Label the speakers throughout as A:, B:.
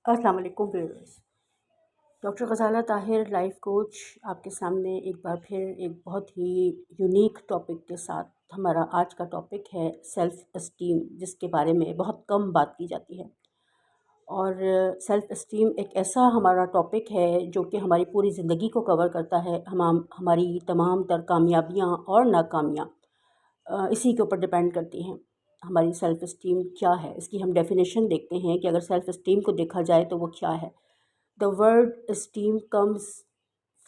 A: السلام علیکم viewers. Doctor Ghazala Tahir life coach آپ کے سامنے ایک بار پھر ایک بہت ہی یونیک ٹاپک کے ساتھ۔ ہمارا آج کا ٹاپک ہے سیلف اسٹیم، جس کے بارے میں بہت کم بات کی جاتی ہے۔ اور سیلف اسٹیم ایک ایسا ہمارا ٹاپک ہے جو کہ ہماری پوری زندگی کو کور کرتا ہے۔ ہماری تمام تر کامیابیاں اور ناکامیاں اسی کے اوپر ڈپینڈ کرتی ہیں۔ ہماری سیلف اسٹیم کیا ہے، اس کی ہم ڈیفینیشن دیکھتے ہیں کہ اگر سیلف اسٹیم کو دیکھا جائے تو وہ کیا ہے۔ The word esteem comes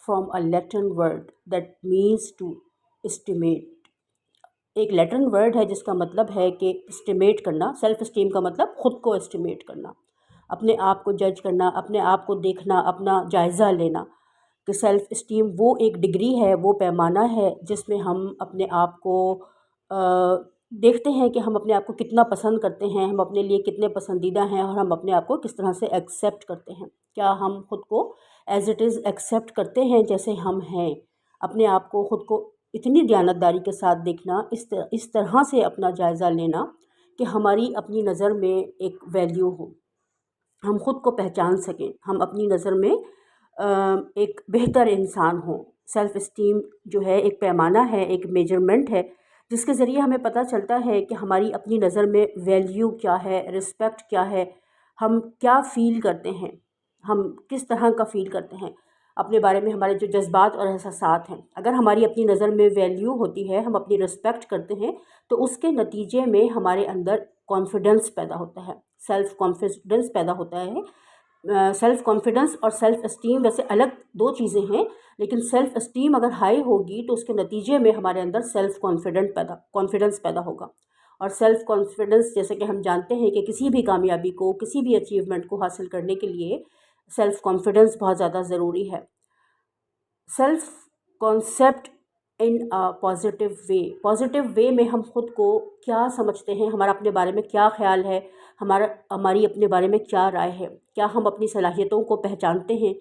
A: from a Latin word that means to estimate. ایک لیٹن ورڈ ہے جس کا مطلب ہے کہ اسٹیمیٹ کرنا۔ سیلف اسٹیم کا مطلب خود کو اسٹیمیٹ کرنا، اپنے آپ کو جج کرنا، اپنے آپ کو دیکھنا، اپنا جائزہ لینا۔ کہ سیلف اسٹیم وہ ایک ڈگری ہے، وہ پیمانہ ہے جس میں ہم اپنے آپ کو دیکھتے ہیں کہ ہم اپنے آپ کو کتنا پسند کرتے ہیں، ہم اپنے لیے کتنے پسندیدہ ہیں، اور ہم اپنے آپ کو کس طرح سے ایکسیپٹ کرتے ہیں۔ کیا ہم خود کو ایز اٹ از ایکسیپٹ کرتے ہیں جیسے ہم ہیں؟ اپنے آپ کو، خود کو اتنی دیانتداری کے ساتھ دیکھنا، اس طرح سے اپنا جائزہ لینا کہ ہماری اپنی نظر میں ایک ویلیو ہو، ہم خود کو پہچان سکیں، ہم اپنی نظر میں ایک بہتر انسان ہوں۔ سیلف اسٹیم جو ہے ایک پیمانہ ہے، ایک میجرمنٹ ہے جس کے ذریعے ہمیں پتہ چلتا ہے کہ ہماری اپنی نظر میں ویلیو کیا ہے، رسپیکٹ کیا ہے، ہم کیا فیل کرتے ہیں، ہم کس طرح کا فیل کرتے ہیں اپنے بارے میں، ہمارے جو جذبات اور احساسات ہیں۔ اگر ہماری اپنی نظر میں ویلیو ہوتی ہے، ہم اپنی رسپیکٹ کرتے ہیں، تو اس کے نتیجے میں ہمارے اندر کانفیڈنس پیدا ہوتا ہے، سیلف کانفیڈنس پیدا ہوتا ہے۔ سیلف کانفیڈنس اور سیلف اسٹیم ویسے الگ دو چیزیں ہیں، لیکن سیلف اسٹیم اگر ہائی ہوگی تو اس کے نتیجے میں ہمارے اندر سیلف کانفیڈنس پیدا ہوگا۔ اور سیلف کانفیڈنس، جیسے کہ ہم جانتے ہیں کہ کسی بھی کامیابی کو، کسی بھی اچیومنٹ کو حاصل کرنے کے لیے سیلف کانفیڈنس بہت زیادہ ضروری ہے۔ Self concept in positive way میں ہم خود کو کیا سمجھتے ہیں، ہمارا اپنے بارے میں کیا خیال ہے، ہماری اپنے بارے میں کیا رائے ہے، کیا ہم اپنی صلاحیتوں کو پہچانتے ہیں،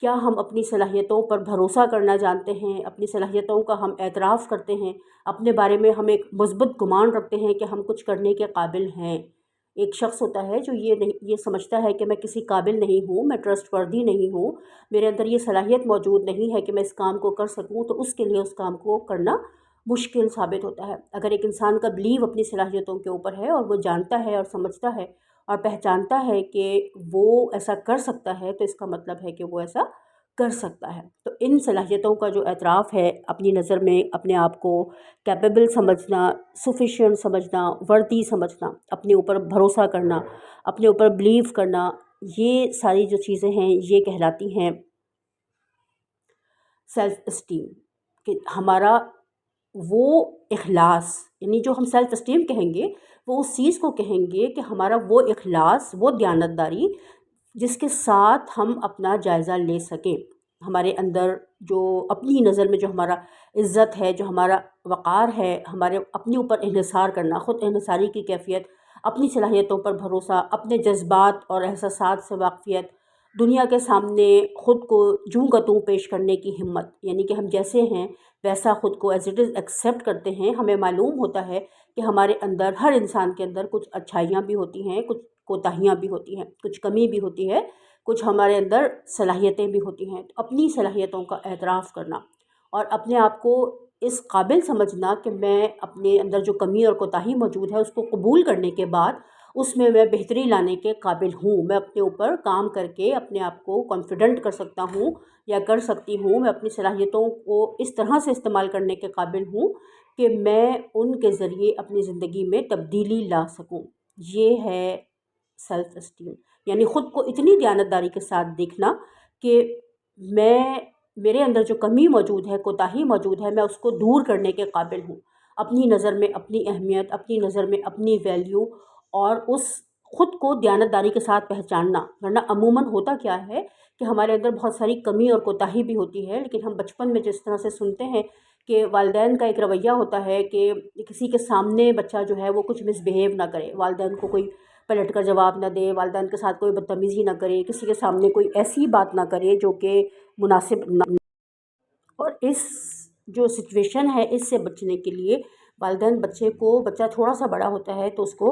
A: کیا ہم اپنی صلاحیتوں پر بھروسہ کرنا جانتے ہیں، اپنی صلاحیتوں کا ہم اعتراف کرتے ہیں، اپنے بارے میں ہم ایک مثبت گمان رکھتے ہیں کہ ہم کچھ کرنے کے قابل ہیں۔ ایک شخص ہوتا ہے جو یہ سمجھتا ہے کہ میں کسی قابل نہیں ہوں، میں ٹرسٹ وردی نہیں ہوں، میرے اندر یہ صلاحیت موجود نہیں ہے کہ میں اس کام کو کر سکوں، تو اس کے لیے اس کام کو کرنا مشکل ثابت ہوتا ہے۔ اگر ایک انسان کا بلیو اپنی صلاحیتوں کے اوپر ہے اور وہ جانتا ہے اور سمجھتا ہے اور پہچانتا ہے کہ وہ ایسا کر سکتا ہے، تو اس کا مطلب ہے کہ وہ ایسا کر سکتا ہے۔ تو ان صلاحیتوں کا جو اعتراف ہے، اپنی نظر میں اپنے آپ کو کیپیبل سمجھنا، سفیشینٹ سمجھنا، ورتھی سمجھنا، اپنے اوپر بھروسہ کرنا، اپنے اوپر بلیو کرنا، یہ ساری جو چیزیں ہیں یہ کہلاتی ہیں سیلف اسٹیم۔ کہ ہمارا وہ اخلاص، یعنی جو ہم سیلف اسٹیم کہیں گے وہ اس چیز کو کہیں گے کہ ہمارا وہ اخلاص، وہ دیانتداری جس کے ساتھ ہم اپنا جائزہ لے سکیں، ہمارے اندر جو اپنی نظر میں جو ہمارا عزت ہے، جو ہمارا وقار ہے، ہمارے اپنے اوپر انحصار کرنا، خود انحصاری کی کیفیت، اپنی صلاحیتوں پر بھروسہ، اپنے جذبات اور احساسات سے واقفیت، دنیا کے سامنے خود کو جوں کا توں پیش کرنے کی ہمت، یعنی کہ ہم جیسے ہیں ویسا خود کو ایز اٹ از ایکسیپٹ کرتے ہیں۔ ہمیں معلوم ہوتا ہے کہ ہمارے اندر، ہر انسان کے اندر کچھ اچھائیاں بھی ہوتی ہیں، کچھ کوتاہیاں بھی ہوتی ہیں، کچھ کمی بھی ہوتی ہے، کچھ ہمارے اندر صلاحیتیں بھی ہوتی ہیں۔ تو اپنی صلاحیتوں کا اعتراف کرنا اور اپنے آپ کو اس قابل سمجھنا کہ میں اپنے اندر جو کمی اور کوتاہی موجود ہے اس کو قبول کرنے کے بعد اس میں بہتری لانے کے قابل ہوں، میں اپنے اوپر کام کر کے اپنے آپ کو کانفیڈنٹ کر سکتا ہوں یا کر سکتی ہوں، میں اپنی صلاحیتوں کو اس طرح سے استعمال کرنے کے قابل ہوں کہ میں ان کے ذریعے اپنی زندگی میں تبدیلی لا سکوں۔ یہ ہے سیلف اسٹیم، یعنی خود کو اتنی دیانتداری کے ساتھ دیکھنا کہ میرے اندر جو کمی موجود ہے، کوتاہی موجود ہے، میں اس کو دور کرنے کے قابل ہوں، اپنی نظر میں اپنی اہمیت، اپنی نظر میں اپنی ویلیو، اور اس خود کو دیانتداری کے ساتھ پہچاننا۔ ورنہ عموماً ہوتا کیا ہے کہ ہمارے اندر بہت ساری کمی اور کوتاہی بھی ہوتی ہے، لیکن ہم بچپن میں جس طرح سے سنتے ہیں کہ والدین کا ایک رویہ ہوتا ہے کہ کسی کے سامنے بچہ جو ہے وہ کچھ مس بہیو نہ کرے، والدین کو کوئی پلٹ کر جواب نہ دے، والدین کے ساتھ کوئی بدتمیزی نہ کرے، کسی کے سامنے کوئی ایسی بات نہ کرے جو کہ مناسب نہ۔ اور اس جو سچویشن ہے، اس سے بچنے کے لیے والدین بچہ تھوڑا سا بڑا ہوتا ہے تو اس کو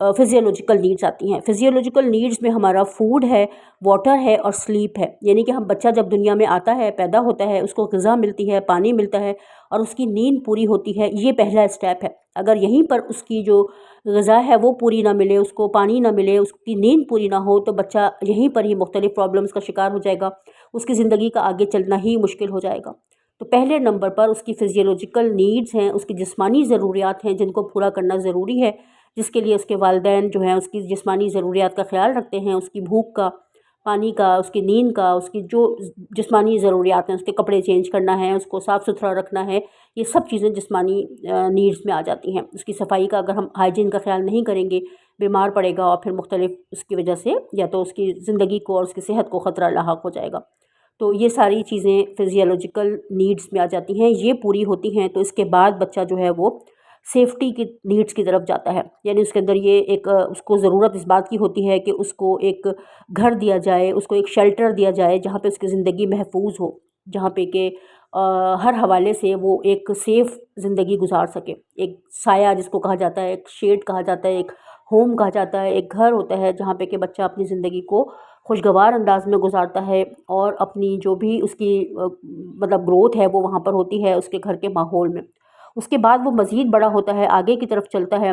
A: فزیولوجیکل نیڈس آتی ہیں۔ فزیولوجیکل نیڈس میں ہمارا فوڈ ہے، واٹر ہے اور سلیپ ہے، یعنی کہ ہم بچہ جب دنیا میں آتا ہے، پیدا ہوتا ہے، اس کو غذا ملتی ہے، پانی ملتا ہے اور اس کی نیند پوری ہوتی ہے، یہ پہلا اسٹیپ ہے۔ اگر یہیں پر اس کی جو غذا ہے وہ پوری نہ ملے، اس کو پانی نہ ملے، اس کی نیند پوری نہ ہو، تو بچہ یہیں پر ہی مختلف پرابلمس کا شکار ہو جائے گا، اس کی زندگی کا آگے چلنا ہی مشکل ہو جائے گا۔ تو پہلے نمبر پر اس کی فزیولوجیکل نیڈس ہیں، اس کی جسمانی ضروریات ہیں جن کو پورا کرنا ضروری ہے، جس کے لیے اس کے والدین جو ہیں اس کی جسمانی ضروریات کا خیال رکھتے ہیں، اس کی بھوک کا، پانی کا، اس کی نیند کا، اس کی جو جسمانی ضروریات ہیں، اس کے کپڑے چینج کرنا ہے، اس کو صاف ستھرا رکھنا ہے، یہ سب چیزیں جسمانی نیڈس میں آ جاتی ہیں۔ اس کی صفائی کا اگر ہم ہائیجین کا خیال نہیں کریں گے، بیمار پڑے گا اور پھر مختلف اس کی وجہ سے یا تو اس کی زندگی کو اور اس کی صحت کو خطرہ لاحق ہو جائے گا۔ تو یہ ساری چیزیں فزیولوجیکل نیڈس میں آ جاتی ہیں، یہ پوری ہوتی ہیں تو اس کے بعد بچہ جو ہے وہ سیفٹی کی نیڈس کی طرف جاتا ہے، یعنی اس کے اندر یہ ایک اس کو ضرورت اس بات کی ہوتی ہے کہ اس کو ایک گھر دیا جائے، اس کو ایک شیلٹر دیا جائے جہاں پہ اس کی زندگی محفوظ ہو، جہاں پہ کہ ہر حوالے سے وہ ایک سیف زندگی گزار سکے، ایک سایہ جس کو کہا جاتا ہے، ایک شیڈ کہا جاتا ہے، ایک ہوم کہا جاتا ہے، ایک گھر ہوتا ہے جہاں پہ کہ بچہ اپنی زندگی کو خوشگوار انداز میں گزارتا ہے اور اپنی جو بھی اس کی مطلب گروتھ ہے وہ وہاں پر ہوتی ہے اس کے گھر کے ماحول میں۔ اس کے بعد وہ مزید بڑا ہوتا ہے، آگے کی طرف چلتا ہے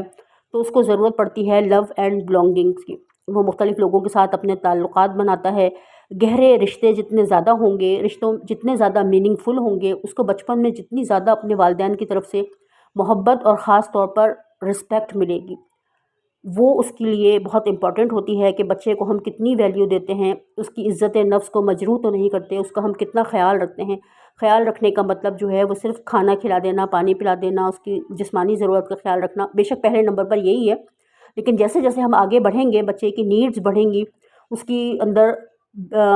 A: تو اس کو ضرورت پڑتی ہے لو اینڈ بلانگنگس کی، وہ مختلف لوگوں کے ساتھ اپنے تعلقات بناتا ہے، گہرے رشتے جتنے زیادہ ہوں گے، رشتوں جتنے زیادہ میننگ فل ہوں گے، اس کو بچپن میں جتنی زیادہ اپنے والدین کی طرف سے محبت اور خاص طور پر رسپیکٹ ملے گی، وہ اس کے لیے بہت امپورٹنٹ ہوتی ہے کہ بچے کو ہم کتنی ویلیو دیتے ہیں، اس کی عزت نفس کو مجروح تو نہیں کرتے، اس کا ہم کتنا خیال رکھتے ہیں۔ خیال رکھنے کا مطلب جو ہے وہ صرف کھانا کھلا دینا، پانی پلا دینا، اس کی جسمانی ضرورت کا خیال رکھنا بے شک پہلے نمبر پر یہی ہے، لیکن جیسے جیسے ہم آگے بڑھیں گے بچے کی نیڈز بڑھیں گی، اس کی اندر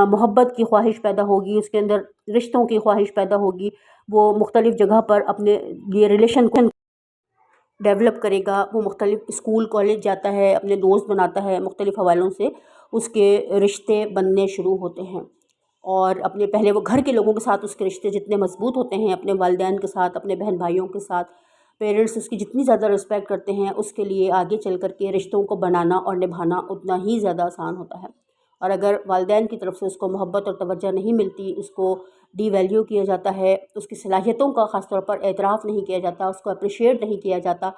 A: محبت کی خواہش پیدا ہوگی، اس کے اندر رشتوں کی خواہش پیدا ہوگی، وہ مختلف جگہ پر اپنے لیے ریلیشن کو ڈیولپ کرے گا، وہ مختلف اسکول کالج جاتا ہے، اپنے دوست بناتا ہے، مختلف حوالوں سے اس کے رشتے بننے شروع ہوتے ہیں اور اپنے پہلے وہ گھر کے لوگوں کے ساتھ اس کے رشتے جتنے مضبوط ہوتے ہیں، اپنے والدین کے ساتھ، اپنے بہن بھائیوں کے ساتھ، پیرنٹس اس کی جتنی زیادہ رسپیکٹ کرتے ہیں اس کے لیے آگے چل کر کے رشتوں کو بنانا اور نبھانا اتنا ہی زیادہ آسان ہوتا ہے۔ اور اگر والدین کی طرف سے اس کو محبت اور توجہ نہیں ملتی، اس کو ڈی ویلیو کیا جاتا ہے، اس کی صلاحیتوں کا خاص طور پر اعتراف نہیں کیا جاتا، اس کو اپریشیٹ نہیں کیا جاتا،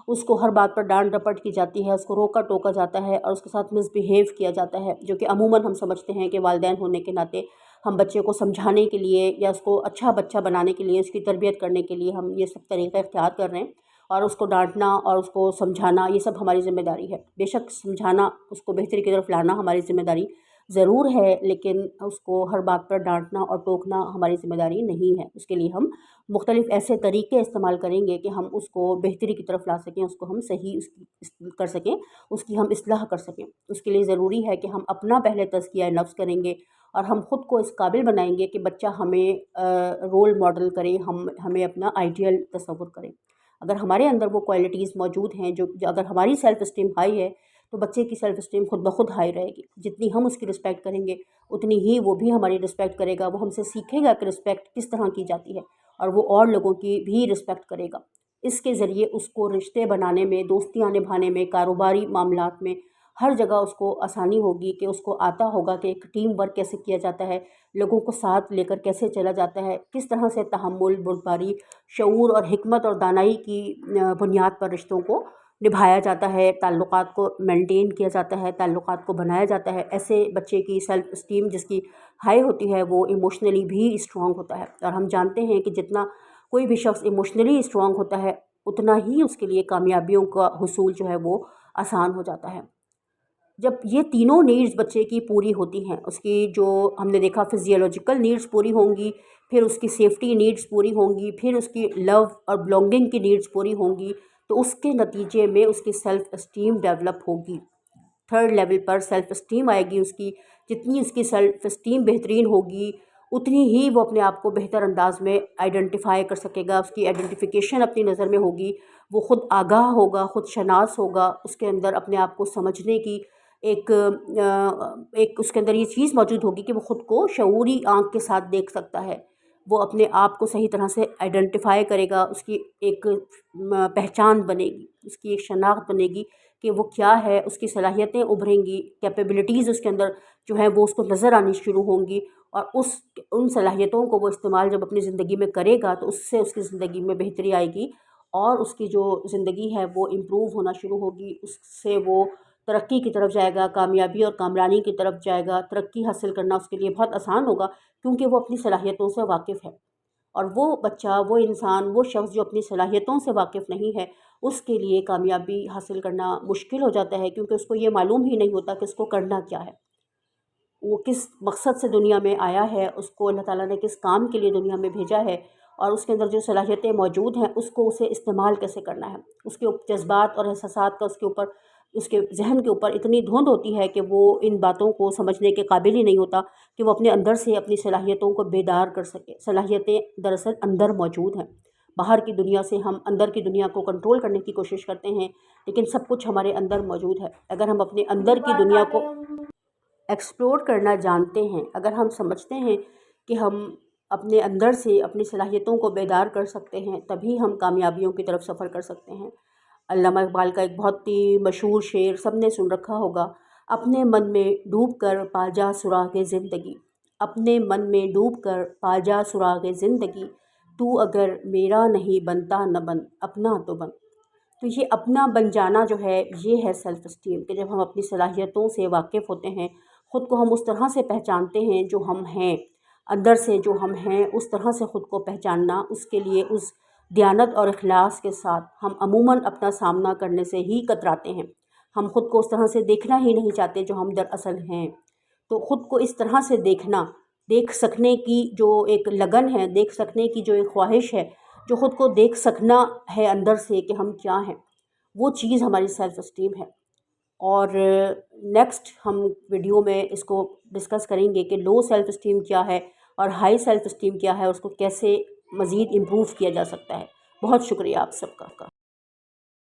A: اس کو ہر بات پر ڈانٹ ڈپٹ کی جاتی ہے، اس کو روکا ٹوکا جاتا ہے اور اس کے ساتھ مس بیہیو کیا جاتا ہے، جو کہ عموماً ہم سمجھتے ہیں کہ والدین ہونے کے ناطے ہم بچے کو سمجھانے کے لیے یا اس کو اچھا بچہ بنانے کے لیے، اس کی تربیت کرنے کے لیے ہم یہ سب طریقے اختیار کر رہے ہیں اور اس کو ڈانٹنا اور اس کو سمجھانا یہ سب ہماری ذمہ داری ہے۔ بے شک سمجھانا، اس کو بہتری کی طرف لانا ہماری ذمہ داری ضرور ہے، لیکن اس کو ہر بات پر ڈانٹنا اور ٹوکنا ہماری ذمہ داری نہیں ہے۔ اس کے لیے ہم مختلف ایسے طریقے استعمال کریں گے کہ ہم اس کو بہتری کی طرف لا سکیں، اس کو ہم صحیح کر سکیں، اس کی ہم اصلاح کر سکیں۔ اس کے لیے ضروری ہے کہ ہم اپنا پہلے تزکیہ نفس کریں گے اور ہم خود کو اس قابل بنائیں گے کہ بچہ ہمیں رول ماڈل کرے، ہمیں اپنا آئیڈیل تصور کرے۔ اگر ہمارے اندر وہ کوالٹیز موجود ہیں جو اگر ہماری سیلف اسٹیم ہائی ہے تو بچے کی سیلف اسٹیم خود بخود ہائی رہے گی، جتنی ہم اس کی رسپیکٹ کریں گے اتنی ہی وہ بھی ہماری رسپیکٹ کرے گا، وہ ہم سے سیکھے گا کہ رسپیکٹ کس طرح کی جاتی ہے اور وہ اور لوگوں کی بھی رسپیکٹ کرے گا۔ اس کے ذریعے اس کو رشتے بنانے میں، دوستیاں نبھانے میں، کاروباری معاملات میں ہر جگہ اس کو آسانی ہوگی کہ اس کو آتا ہوگا کہ ایک ٹیم ورک کیسے کیا جاتا ہے، لوگوں کو ساتھ لے کر کیسے چلا جاتا ہے، کس طرح سے تحمل، بردباری، شعور اور حکمت اور دانائی کی بنیاد پر رشتوں کو نبھایا جاتا ہے، تعلقات کو مینٹین کیا جاتا ہے، تعلقات کو بنایا جاتا ہے۔ ایسے بچے کی سیلف اسٹیم جس کی ہائی ہوتی ہے وہ ایموشنلی بھی اسٹرانگ ہوتا ہے، اور ہم جانتے ہیں کہ جتنا کوئی بھی شخص ایموشنلی اسٹرانگ ہوتا ہے اتنا ہی اس کے لیے کامیابیوں کا حصول جو ہے وہ آسان ہو جاتا ہے۔ جب یہ تینوں نیڈز بچے کی پوری ہوتی ہیں، اس کی جو ہم نے دیکھا فزیولوجیکل نیڈز پوری ہوں گی، پھر اس کی سیفٹی نیڈز پوری ہوں گی، پھر اس کی لو اور بلانگنگ کی نیڈز پوری ہوں گی، تو اس کے نتیجے میں اس کی سیلف اسٹیم ڈیولپ ہوگی۔ تھرڈ لیول پر سیلف اسٹیم آئے گی اس کی، جتنی اس کی سیلف اسٹیم بہترین ہوگی اتنی ہی وہ اپنے آپ کو بہتر انداز میں آئیڈینٹیفائی کر سکے گا، اس کی آئیڈینٹیفیکیشن اپنی نظر میں ہوگی، وہ خود آگاہ ہوگا، خود شناس ہوگا، اس کے اندر اپنے آپ کو سمجھنے کی ایک اس کے اندر یہ چیز موجود ہوگی کہ وہ خود کو شعوری آنکھ کے ساتھ دیکھ سکتا ہے، وہ اپنے آپ کو صحیح طرح سے آئیڈینٹیفائی کرے گا، اس کی ایک پہچان بنے گی، اس کی ایک شناخت بنے گی کہ وہ کیا ہے، اس کی صلاحیتیں ابھریں گی، کیپیبلٹیز اس کے اندر جو ہیں وہ اس کو نظر آنی شروع ہوں گی، اور ان صلاحیتوں کو وہ استعمال جب اپنی زندگی میں کرے گا تو اس سے اس کی زندگی میں بہتری آئے گی، اور اس کی جو زندگی ہے وہ امپروو ہونا شروع ہوگی، اس سے وہ ترقی کی طرف جائے گا، کامیابی اور کامرانی کی طرف جائے گا، ترقی حاصل کرنا اس کے لیے بہت آسان ہوگا، کیونکہ وہ اپنی صلاحیتوں سے واقف ہے۔ اور وہ بچہ، وہ انسان، وہ شخص جو اپنی صلاحیتوں سے واقف نہیں ہے، اس کے لیے کامیابی حاصل کرنا مشکل ہو جاتا ہے، کیونکہ اس کو یہ معلوم ہی نہیں ہوتا کہ اس کو کرنا کیا ہے، وہ کس مقصد سے دنیا میں آیا ہے، اس کو اللہ تعالیٰ نے کس کام کے لیے دنیا میں بھیجا ہے، اور اس کے اندر جو صلاحیتیں موجود ہیں اس کو اسے استعمال کیسے کرنا ہے۔ اس کے جذبات اور احساسات کا اس کے ذہن کے اوپر اتنی دھند ہوتی ہے کہ وہ ان باتوں کو سمجھنے کے قابل ہی نہیں ہوتا کہ وہ اپنے اندر سے اپنی صلاحیتوں کو بیدار کر سکے۔ صلاحیتیں دراصل اندر موجود ہیں، باہر کی دنیا سے ہم اندر کی دنیا کو کنٹرول کرنے کی کوشش کرتے ہیں، لیکن سب کچھ ہمارے اندر موجود ہے۔ اگر ہم اپنے اندر کی دنیا کو ایکسپلور کرنا جانتے ہیں، اگر ہم سمجھتے ہیں کہ ہم اپنے اندر سے اپنی صلاحیتوں کو بیدار کر سکتے ہیں، تبھی ہم کامیابیوں کی طرف سفر کر سکتے ہیں۔ علامہ اقبال کا ایک بہت ہی مشہور شعر سب نے سن رکھا ہوگا: اپنے من میں ڈوب کر پا جا سراغ زندگی، اپنے من میں ڈوب کر پا جا سراغ زندگی، تو اگر میرا نہیں بنتا نہ بن، اپنا تو بن۔ تو یہ اپنا بن جانا جو ہے، یہ ہے سیلف اسٹیم، کہ جب ہم اپنی صلاحیتوں سے واقف ہوتے ہیں، خود کو ہم اس طرح سے پہچانتے ہیں جو ہم ہیں، اندر سے جو ہم ہیں اس طرح سے خود کو پہچاننا، اس کے لیے اس دیانت اور اخلاص کے ساتھ ہم عموماً اپنا سامنا کرنے سے ہی کتراتے ہیں۔ ہم خود کو اس طرح سے دیکھنا ہی نہیں چاہتے جو ہم دراصل ہیں۔ تو خود کو اس طرح سے دیکھنا، دیکھ سکنے کی جو ایک لگن ہے، دیکھ سکنے کی جو ایک خواہش ہے، جو خود کو دیکھ سکنا ہے اندر سے کہ ہم کیا ہیں، وہ چیز ہماری سیلف اسٹیم ہے۔ اور نیکسٹ ہم ویڈیو میں اس کو ڈسکس کریں گے کہ لو سیلف اسٹیم کیا ہے اور ہائی سیلف اسٹیم کیا ہے، اس کو کیسے مزید امپروو کیا جا سکتا ہے۔ بہت شکریہ آپ سب کا۔